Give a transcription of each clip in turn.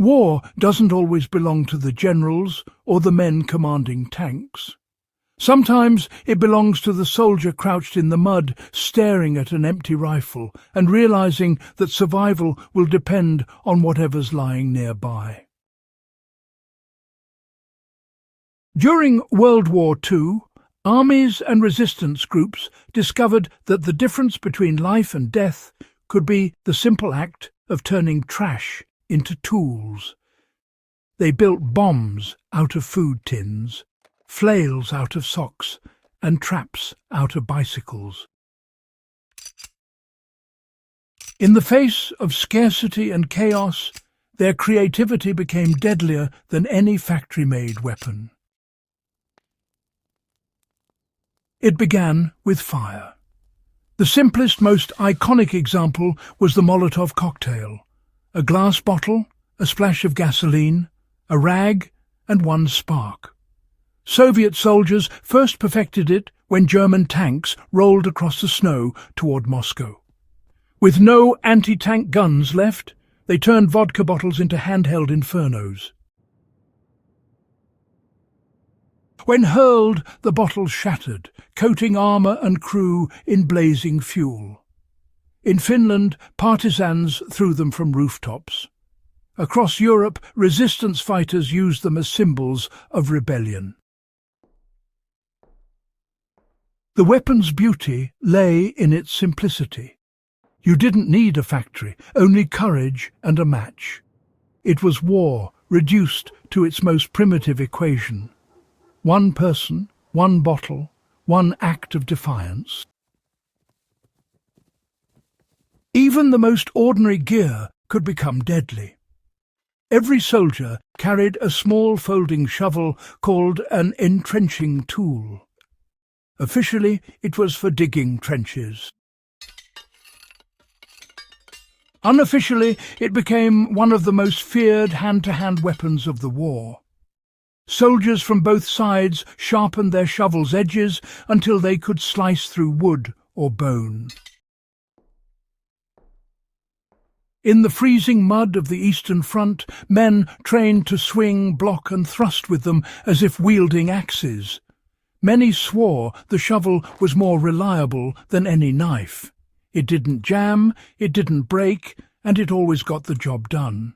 War doesn't always belong to the generals or the men commanding tanks. Sometimes it belongs to the soldier crouched in the mud, staring at an empty rifle and realizing that survival will depend on whatever's lying nearby. During World War II, armies and resistance groups discovered that the difference between life and death could be the simple act of turning trash into tools. They built bombs out of food tins, flails out of socks, and traps out of bicycles. In the face of scarcity and chaos, their creativity became deadlier than any factory-made weapon. It began with fire. The simplest, most iconic example was the Molotov cocktail. A glass bottle, a splash of gasoline, a rag, and one spark. Soviet soldiers first perfected it when German tanks rolled across the snow toward Moscow. With no anti-tank guns left, they turned vodka bottles into handheld infernos. When hurled, the bottles shattered, coating armour and crew in blazing fuel. In Finland, partisans threw them from rooftops. Across Europe, resistance fighters used them as symbols of rebellion. The weapon's beauty lay in its simplicity. You didn't need a factory, only courage and a match. It was war reduced to its most primitive equation. One person, one bottle, one act of defiance. Even the most ordinary gear could become deadly. Every soldier carried a small folding shovel called an entrenching tool. Officially, it was for digging trenches. Unofficially, it became one of the most feared hand-to-hand weapons of the war. Soldiers from both sides sharpened their shovels' edges until they could slice through wood or bone. In the freezing mud of the Eastern Front, men trained to swing, block and thrust with them as if wielding axes. Many swore the shovel was more reliable than any knife. It didn't jam, it didn't break, and it always got the job done.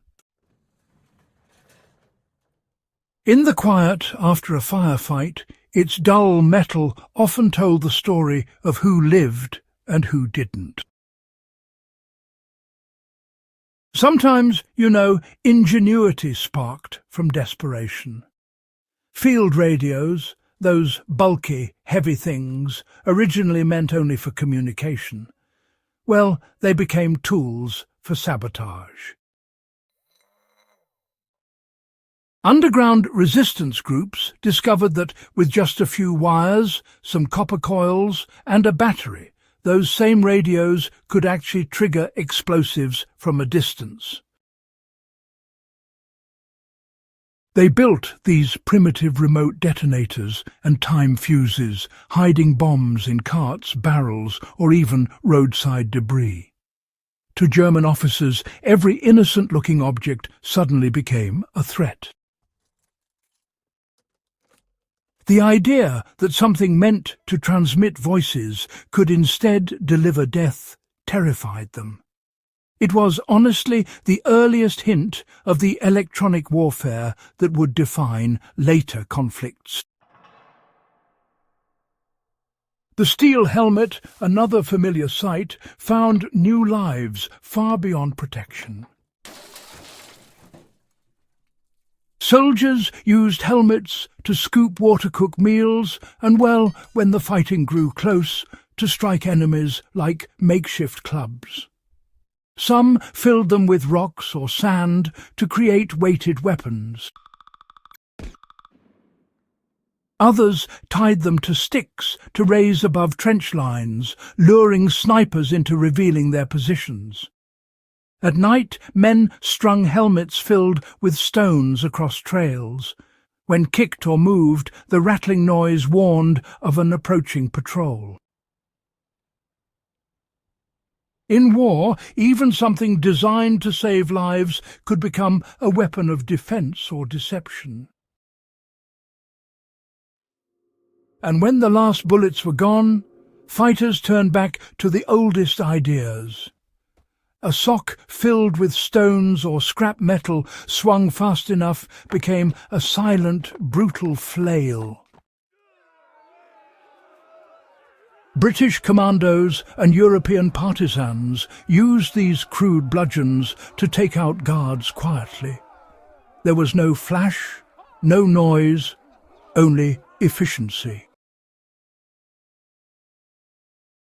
In the quiet after a firefight, its dull metal often told the story of who lived and who didn't. Sometimes, ingenuity sparked from desperation. Field radios, those bulky, heavy things, originally meant only for communication. Well, they became tools for sabotage. Underground resistance groups discovered that with just a few wires, some copper coils and a battery, those same radios could actually trigger explosives from a distance. They built these primitive remote detonators and time fuses, hiding bombs in carts, barrels, or even roadside debris. To German officers, every innocent-looking object suddenly became a threat. The idea that something meant to transmit voices could instead deliver death terrified them. It was honestly the earliest hint of the electronic warfare that would define later conflicts. The steel helmet, another familiar sight, found new lives far beyond protection. Soldiers used helmets to scoop water-cooked meals and, well, when the fighting grew close, to strike enemies like makeshift clubs. Some filled them with rocks or sand to create weighted weapons. Others tied them to sticks to raise above trench lines, luring snipers into revealing their positions. At night, men strung helmets filled with stones across trails. When kicked or moved, the rattling noise warned of an approaching patrol. In war, even something designed to save lives could become a weapon of defense or deception. And when the last bullets were gone, fighters turned back to the oldest ideas. A sock filled with stones or scrap metal swung fast enough became a silent, brutal flail. British commandos and European partisans used these crude bludgeons to take out guards quietly. There was no flash, no noise, only efficiency.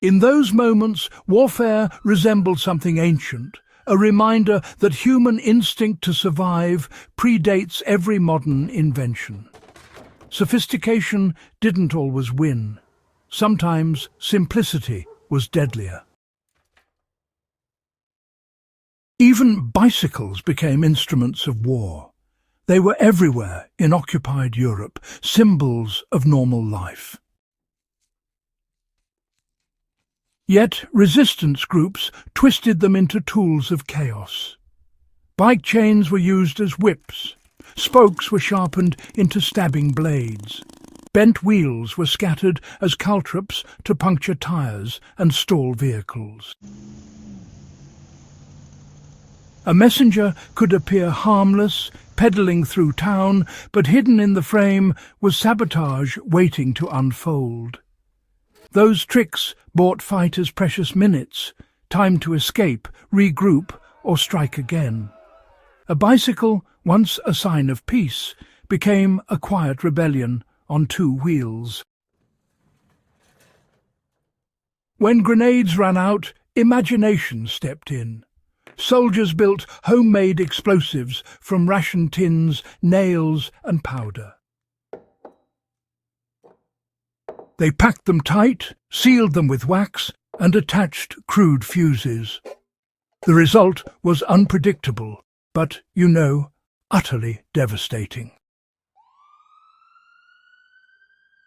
In those moments, warfare resembled something ancient, a reminder that human instinct to survive predates every modern invention. Sophistication didn't always win. Sometimes simplicity was deadlier. Even bicycles became instruments of war. They were everywhere in occupied Europe, symbols of normal life. Yet resistance groups twisted them into tools of chaos. Bike chains were used as whips. Spokes were sharpened into stabbing blades. Bent wheels were scattered as caltrops to puncture tires and stall vehicles. A messenger could appear harmless, pedaling through town, but hidden in the frame was sabotage waiting to unfold. Those tricks bought fighters precious minutes, time to escape, regroup, or strike again. A bicycle, once a sign of peace, became a quiet rebellion on two wheels. When grenades ran out, imagination stepped in. Soldiers built homemade explosives from ration tins, nails, and powder. They packed them tight, sealed them with wax, and attached crude fuses. The result was unpredictable, but, utterly devastating.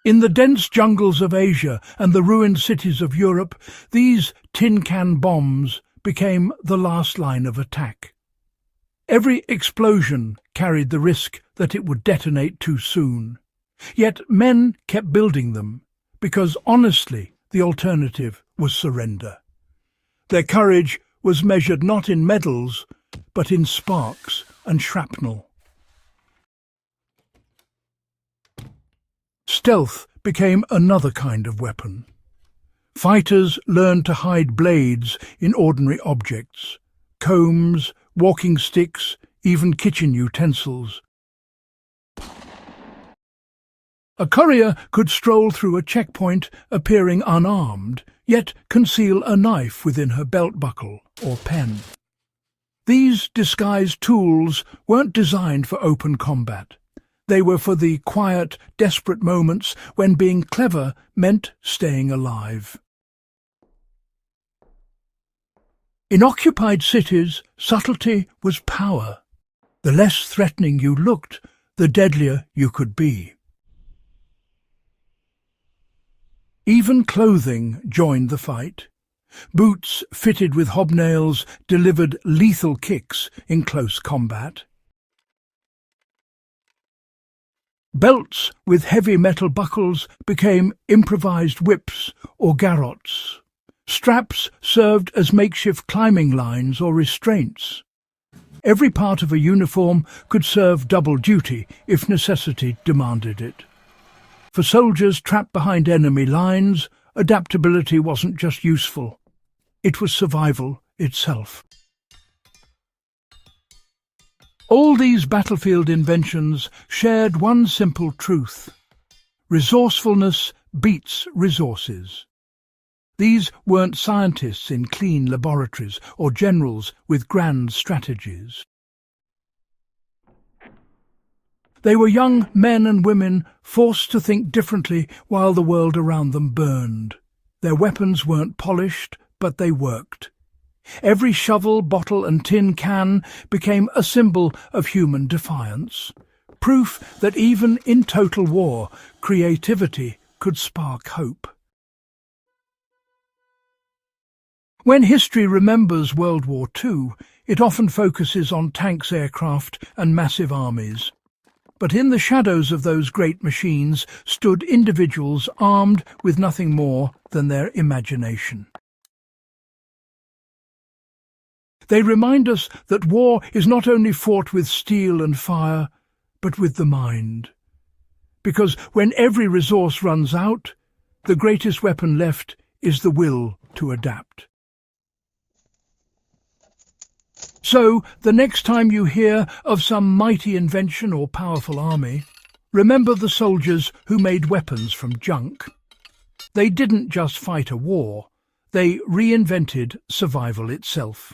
In the dense jungles of Asia and the ruined cities of Europe, these tin can bombs became the last line of attack. Every explosion carried the risk that it would detonate too soon. Yet men kept building them, because honestly the alternative was surrender. Their courage was measured not in medals, but in sparks and shrapnel. Stealth became another kind of weapon. Fighters learned to hide blades in ordinary objects, combs, walking sticks, even kitchen utensils. A courier could stroll through a checkpoint appearing unarmed, yet conceal a knife within her belt buckle or pen. These disguised tools weren't designed for open combat. They were for the quiet, desperate moments when being clever meant staying alive. In occupied cities, subtlety was power. The less threatening you looked, the deadlier you could be. Even clothing joined the fight. Boots fitted with hobnails delivered lethal kicks in close combat. Belts with heavy metal buckles became improvised whips or garrots. Straps served as makeshift climbing lines or restraints. Every part of a uniform could serve double duty if necessity demanded it. For soldiers trapped behind enemy lines, adaptability wasn't just useful. It was survival itself. All these battlefield inventions shared one simple truth: resourcefulness beats resources. These weren't scientists in clean laboratories or generals with grand strategies. They were young men and women forced to think differently while the world around them burned. Their weapons weren't polished, but they worked. Every shovel, bottle and tin can became a symbol of human defiance, proof that even in total war, creativity could spark hope. When history remembers World War II, it often focuses on tanks, aircraft and massive armies. But in the shadows of those great machines stood individuals armed with nothing more than their imagination. They remind us that war is not only fought with steel and fire, but with the mind. Because when every resource runs out, the greatest weapon left is the will to adapt. So, the next time you hear of some mighty invention or powerful army, remember the soldiers who made weapons from junk. They didn't just fight a war, they reinvented survival itself.